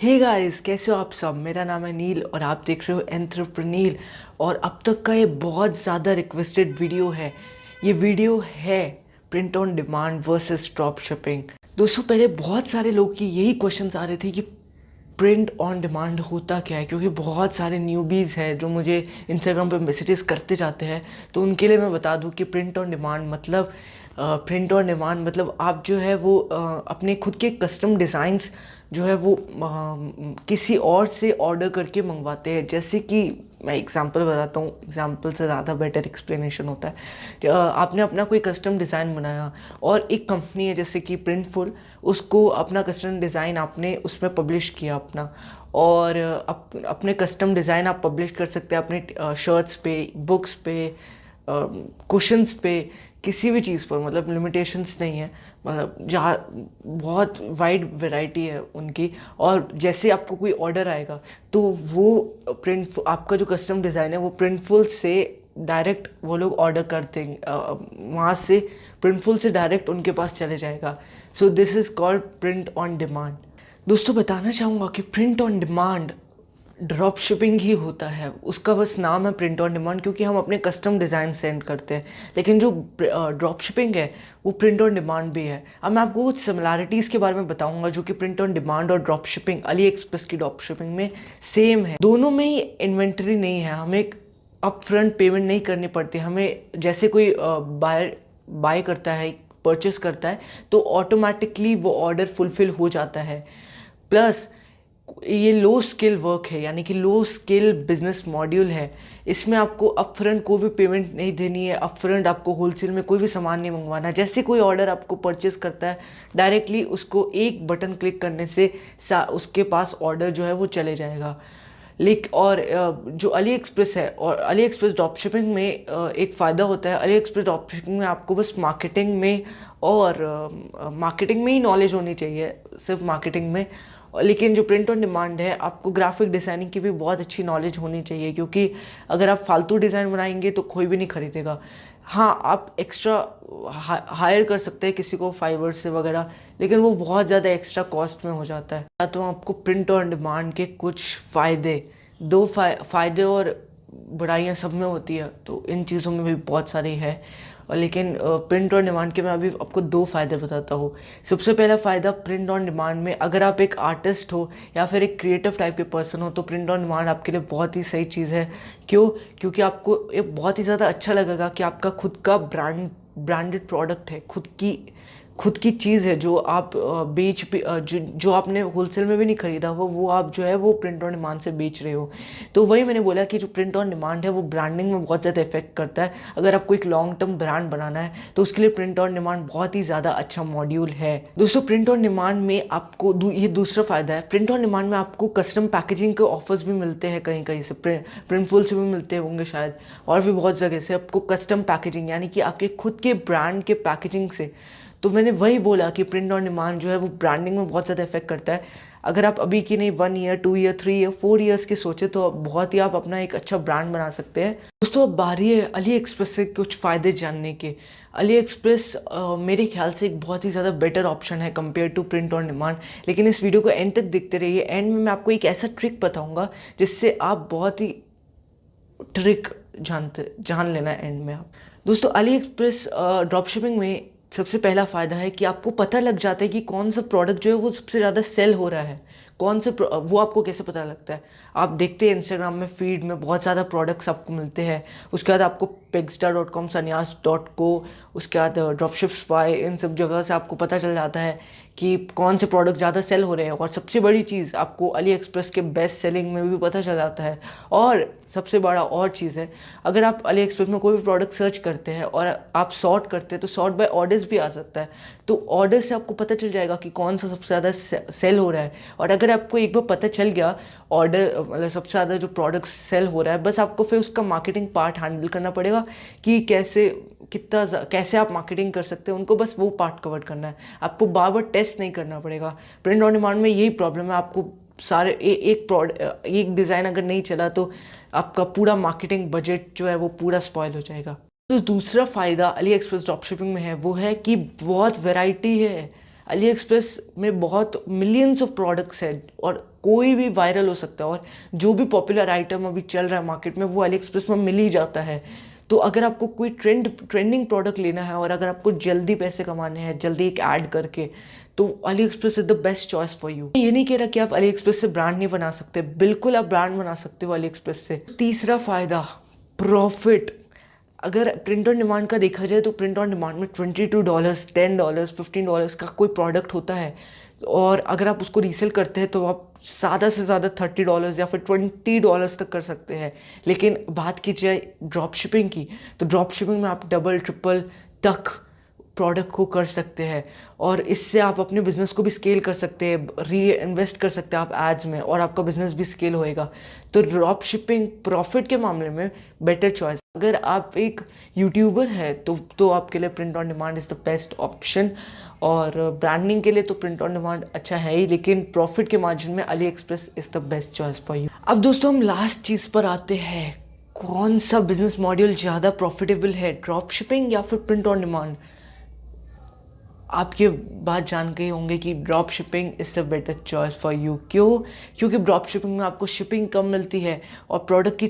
Hey guys, कैसे हो आप सब। मेरा नाम है नील और आप देख रहे हो एंटरप्रेन्योर। और अब तक का ये बहुत ज़्यादा रिक्वेस्टेड वीडियो है। ये वीडियो है print on demand versus drop shipping. दोस्तों, पहले बहुत सारे लोग की यही क्वेश्चंस आ रहे थे कि प्रिंट ऑन डिमांड होता क्या है, क्योंकि बहुत सारे न्यूबीज़ हैं जो मुझे इंस्टाग्राम पे मैसेजेस करते जाते हैं। तो उनके लिए मैं बता दूं कि प्रिंट ऑन डिमांड मतलब आप जो है वो अपने खुद के कस्टम डिज़ाइंस जो है वो किसी और से ऑर्डर करके मंगवाते हैं। जैसे कि मैं एग्जांपल बताता हूँ, एग्जांपल से ज़्यादा बेटर एक्सप्लेनेशन होता है। आपने अपना कोई कस्टम डिज़ाइन बनाया और एक कंपनी है जैसे कि प्रिंटफुल, उसको अपना कस्टम डिज़ाइन आपने उसमें पब्लिश किया अपना। और अपने कस्टम डिज़ाइन आप पब्लिश कर सकते हैं अपने शर्ट्स पे, बुक्स पे, कुशन्स पे, किसी भी चीज़ पर। मतलब लिमिटेशंस नहीं है, मतलब जहाँ बहुत वाइड वैरायटी है उनकी। और जैसे आपको कोई ऑर्डर आएगा तो वो प्रिंट आपका जो कस्टम डिज़ाइन है वो प्रिंटफुल से डायरेक्ट वो लोग ऑर्डर करते हैं, वहाँ से प्रिंटफुल से डायरेक्ट उनके पास चले जाएगा। So this is called print on demand. दोस्तों, बताना चाहूँगा कि print on demand drop shipping ही होता है। उसका बस नाम है प्रिंट ऑन डिमांड, क्योंकि हम अपने कस्टम डिज़ाइन सेंड करते हैं। लेकिन जो ड्रॉप शिपिंग है वो प्रिंट ऑन डिमांड भी है। अब मैं आपको कुछ सिमिलैरिटीज़ के बारे में बताऊंगा जो कि प्रिंट ऑन डिमांड और ड्रॉप शिपिंग, अली एक्सप्रेस की ड्रॉप शिपिंग में सेम है। दोनों में ही इन्वेंट्री नहीं है, हमें अप फ्रंट पेमेंट नहीं करनी पड़ती। हमें जैसे कोई बायर बाय करता है, परचेस करता है, तो ऑटोमेटिकली वो ऑर्डर फुलफिल हो जाता है। प्लस ये लो स्किल वर्क है, यानी कि लो स्किल बिजनेस मॉड्यूल है। इसमें आपको अपफ्रंट कोई भी पेमेंट नहीं देनी है। अपफ्रंट आपको होलसेल में कोई भी सामान नहीं मंगवाना। जैसे कोई ऑर्डर आपको परचेस करता है, डायरेक्टली उसको एक बटन क्लिक करने से उसके पास ऑर्डर जो है वो चले जाएगा। और जो अली एक्सप्रेस है और अली एक्सप्रेस ड्रॉप शिपिंग में एक फ़ायदा होता है। अली एक्सप्रेस ड्रॉप शिपिंग में आपको बस मार्केटिंग में ही नॉलेज होनी चाहिए, सिर्फ मार्केटिंग में। लेकिन जो प्रिंट ऑन डिमांड है, आपको ग्राफिक डिज़ाइनिंग की भी बहुत अच्छी नॉलेज होनी चाहिए, क्योंकि अगर आप फालतू डिज़ाइन बनाएंगे तो कोई भी नहीं खरीदेगा। हाँ, आप एक्स्ट्रा हायर कर सकते हैं किसी को फाइवर से वगैरह, लेकिन वो बहुत ज़्यादा एक्स्ट्रा कॉस्ट में हो जाता है। तो आपको प्रिंट ऑन डिमांड के कुछ फ़ायदे, फ़ायदे और बुराइयाँ सब में होती है, तो इन चीज़ों में भी बहुत सारी है। और लेकिन प्रिंट ऑन डिमांड के मैं अभी आपको दो फ़ायदे बताता हूँ। सबसे पहला फ़ायदा, प्रिंट ऑन डिमांड में अगर आप एक आर्टिस्ट हो या फिर एक क्रिएटिव टाइप के पर्सन हो तो प्रिंट ऑन डिमांड आपके लिए बहुत ही सही चीज़ है। क्यों? क्योंकि आपको ये बहुत ही ज़्यादा अच्छा लगेगा कि आपका खुद का ब्रांडेड प्रोडक्ट है, खुद की चीज़ है जो आप जो आपने होलसेल में भी नहीं खरीदा हो, वो आप जो है वो प्रिंट ऑन डिमांड से बेच रहे हो। तो वही मैंने बोला कि जो प्रिंट ऑन डिमांड है वो ब्रांडिंग में बहुत ज़्यादा इफेक्ट करता है। अगर आपको एक लॉन्ग टर्म ब्रांड बनाना है तो उसके लिए प्रिंट ऑन डिमांड बहुत ही ज़्यादा अच्छा मॉड्यूल है। दोस्तों, प्रिंट ऑन डिमांड में आपको ये दूसरा फ़ायदा है। प्रिंट ऑन डिमांड में आपको कस्टम पैकेजिंग के ऑफर्स भी मिलते हैं, कहीं कहीं से प्रिंटफुल से भी मिलते होंगे शायद, और भी बहुत जगह से आपको कस्टम पैकेजिंग, यानी कि आपके खुद के ब्रांड के पैकेजिंग से। तो मैंने वही बोला कि प्रिंट ऑन डिमांड जो है वो ब्रांडिंग में बहुत ज़्यादा इफेक्ट करता है। अगर आप अभी की नहीं 1 ईयर, 2 ईयर, 3 ईयर, 4 ईयर्स की सोचे तो बहुत ही आप अपना एक अच्छा ब्रांड बना सकते हैं। दोस्तों, अब बारी है अली एक्सप्रेस से कुछ फ़ायदे जानने के। अली एक्सप्रेस मेरे ख्याल से एक बहुत ही ज़्यादा बेटर ऑप्शन है compare to print on demand. लेकिन इस वीडियो को एंड तक देखते रहिए। एंड में मैं आपको एक ऐसा ट्रिक बताऊँगा जिससे आप बहुत ही ट्रिक जान लेना एंड में आप। दोस्तों, अली एक्सप्रेस ड्रॉप शिपिंग में सबसे पहला फ़ायदा है कि आपको पता लग जाता है कि कौन सा प्रोडक्ट जो है वो सबसे ज़्यादा सेल हो रहा है। वो आपको कैसे पता लगता है? आप देखते हैं इंस्टाग्राम में फीड में बहुत ज़्यादा प्रोडक्ट्स आपको मिलते हैं। उसके बाद आपको pigstar.com, sannyas.co, उसके बाद ड्रॉपशिप स्पाई, इन सब जगह से आपको पता चल जाता है कि कौन से प्रोडक्ट ज़्यादा सेल हो रहे हैं। और सबसे बड़ी चीज़, आपको अली एक्सप्रेस के बेस्ट सेलिंग में भी पता चल जाता है। और सबसे बड़ा और चीज़ है, अगर आप अली एक्सप्रेस में कोई भी प्रोडक्ट सर्च करते हैं और आप सॉर्ट करते हैं तो सॉर्ट बाय ऑर्डर्स भी आ सकता है। तो ऑर्डर से आपको पता चल जाएगा कि कौन सा सबसे ज़्यादा सेल हो रहा है। और अगर आपको एक बार पता चल गया ऑर्डर, मतलब सबसे ज़्यादा जो प्रोडक्ट सेल हो रहा है, बस आपको फिर उसका मार्केटिंग पार्ट हैंडल करना पड़ेगा कि कैसे आप मार्केटिंग कर सकते हैं उनको, बस वो पार्ट कवर करना है। आपको बार बार टेस्ट नहीं करना पड़ेगा। प्रिंट ऑन डिमांड में यही प्रॉब्लम है, आपको सारे एक डिज़ाइन अगर नहीं चला तो आपका पूरा मार्केटिंग बजट जो है वो पूरा स्पॉइल हो जाएगा। तो दूसरा फ़ायदा अली एक्सप्रेस ड्रॉप शिपिंग में है वो है कि बहुत वैरायटी है। अली एक्सप्रेस में बहुत मिलियंस ऑफ प्रोडक्ट्स हैं और कोई भी वायरल हो सकता है, और जो भी पॉपुलर आइटम अभी चल रहा है मार्केट में वो अली एक्सप्रेस में मिल ही जाता है। तो अगर आपको कोई ट्रेंडिंग प्रोडक्ट लेना है और अगर आपको जल्दी पैसे कमाने हैं जल्दी एक ऐड करके, तो Ali express is the best choice for you. ये नहीं कह रहा कि आप अली एक्सप्रेस से ब्रांड नहीं बना सकते, बिल्कुल आप ब्रांड बना सकते हो अली एक्सप्रेस से। तीसरा फ़ायदा, प्रॉफिट। अगर प्रिंट ऑन डिमांड का देखा जाए तो प्रिंट ऑन डिमांड में $22, $10, $15 का कोई प्रोडक्ट होता है, और अगर आप उसको रीसेल करते हैं तो आप ज़्यादा से ज़्यादा $30 या फिर $20 तक कर सकते हैं। लेकिन बात की जाए ड्रॉप शिपिंग की, तो ड्रॉप शिपिंग में आप डबल ट्रिपल तक प्रोडक्ट को कर सकते हैं, और इससे आप अपने बिजनेस को भी स्केल कर सकते हैं, री इन्वेस्ट कर सकते हैं आप एड्स में, और आपका बिजनेस भी स्केल होएगा। तो ड्रॉप शिपिंग प्रॉफिट के मामले में बेटर चॉइस। अगर आप एक यूट्यूबर है तो आपके लिए print on demand is the best option, और ब्रांडिंग के लिए तो प्रिंट ऑन डिमांड अच्छा है ही, लेकिन प्रॉफिट के मार्जिन में Ali express is the best choice for you. अब दोस्तों हम लास्ट चीज़ पर आते हैं, कौन सा बिजनेस मॉड्यूल ज़्यादा प्रॉफिटेबल है, ड्रॉप शिपिंग या फिर प्रिंट ऑन डिमांड। आप ये बात जान गए होंगे कि drop shipping is the better choice for you. क्यों? क्योंकि ड्रॉप शिपिंग में आपको शिपिंग कम मिलती है और प्रोडक्ट की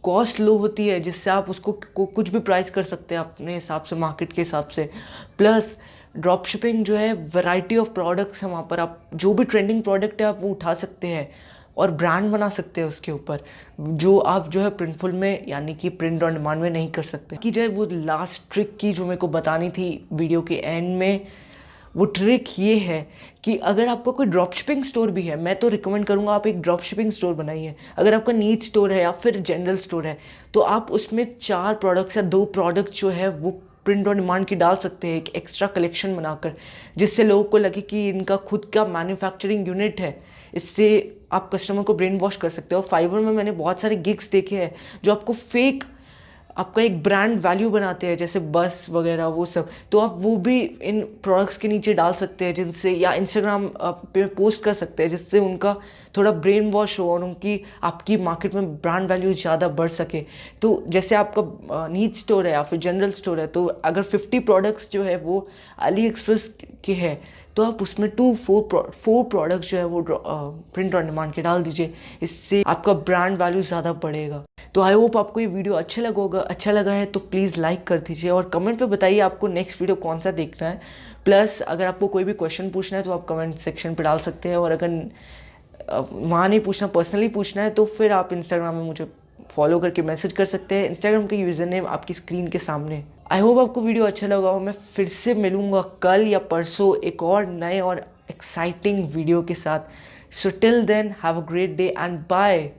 कॉस्ट लो होती है, जिससे आप उसको कुछ भी प्राइस कर सकते हैं अपने हिसाब से, मार्केट के हिसाब से। प्लस ड्रॉप शिपिंग जो है, वैरायटी ऑफ प्रोडक्ट्स हैं वहाँ पर, आप जो भी ट्रेंडिंग प्रोडक्ट है आप वो उठा सकते हैं और ब्रांड बना सकते हैं उसके ऊपर, जो आप जो है प्रिंटफुल में यानी कि प्रिंट ऑन डिमांड में नहीं कर सकते। कि जाए वो लास्ट ट्रिक की जो मेरे को बतानी थी वीडियो के एंड में, वो ट्रिक ये है कि अगर आपका कोई ड्रॉप शिपिंग स्टोर भी है, मैं तो रिकमेंड करूँगा आप एक ड्रॉप शिपिंग स्टोर बनाइए। अगर आपका नीड स्टोर है या फिर जनरल स्टोर है, तो आप उसमें 4 प्रोडक्ट्स या 2 प्रोडक्ट जो है वो प्रिंट ऑन डिमांड की डाल सकते हैं, एक एक्स्ट्रा कलेक्शन बनाकर, जिससे लोगों को लगे कि इनका खुद का मैन्युफैक्चरिंग यूनिट है। इससे आप कस्टमर को ब्रेन वॉश कर सकते हो। और फाइवर में मैंने बहुत सारे गिग्स देखे हैं जो आपको फेक आपका एक ब्रांड वैल्यू बनाते हैं, जैसे बस वगैरह वो सब, तो आप वो भी इन प्रोडक्ट्स के नीचे डाल सकते हैं, जिनसे या इंस्टाग्राम पे पोस्ट कर सकते हैं, जिससे उनका थोड़ा ब्रेन वॉश हो और उनकी आपकी मार्केट में ब्रांड वैल्यू ज़्यादा बढ़ सके। तो जैसे आपका नीड स्टोर है या फिर जनरल स्टोर है, तो अगर 50 प्रोडक्ट्स जो है वो अली एक्सप्रेस के हैं, तो आप उसमें 4 प्रोडक्ट्स जो है वो प्रिंट ऑन डिमांड के डाल दीजिए, इससे आपका ब्रांड वैल्यू ज़्यादा बढ़ेगा। तो आई होप आपको ये वीडियो अच्छा लगा है तो प्लीज़ लाइक कर दीजिए और कमेंट पे बताइए आपको नेक्स्ट वीडियो कौन सा देखना है। प्लस अगर आपको कोई भी क्वेश्चन पूछना है तो आप कमेंट सेक्शन पे डाल सकते हैं, और अगर वहाँ नहीं पूछना, पर्सनली पूछना है, तो फिर आप इंस्टाग्राम में मुझे फॉलो करके मैसेज कर सकते हैं। इंस्टाग्राम का यूज़र नेम आपकी स्क्रीन के सामने। आई होप आपको वीडियो अच्छा लगा हो। मैं फिर से मिलूँगा कल या परसों एक और नए और एक्साइटिंग वीडियो के साथ। So till then have a great day and bye.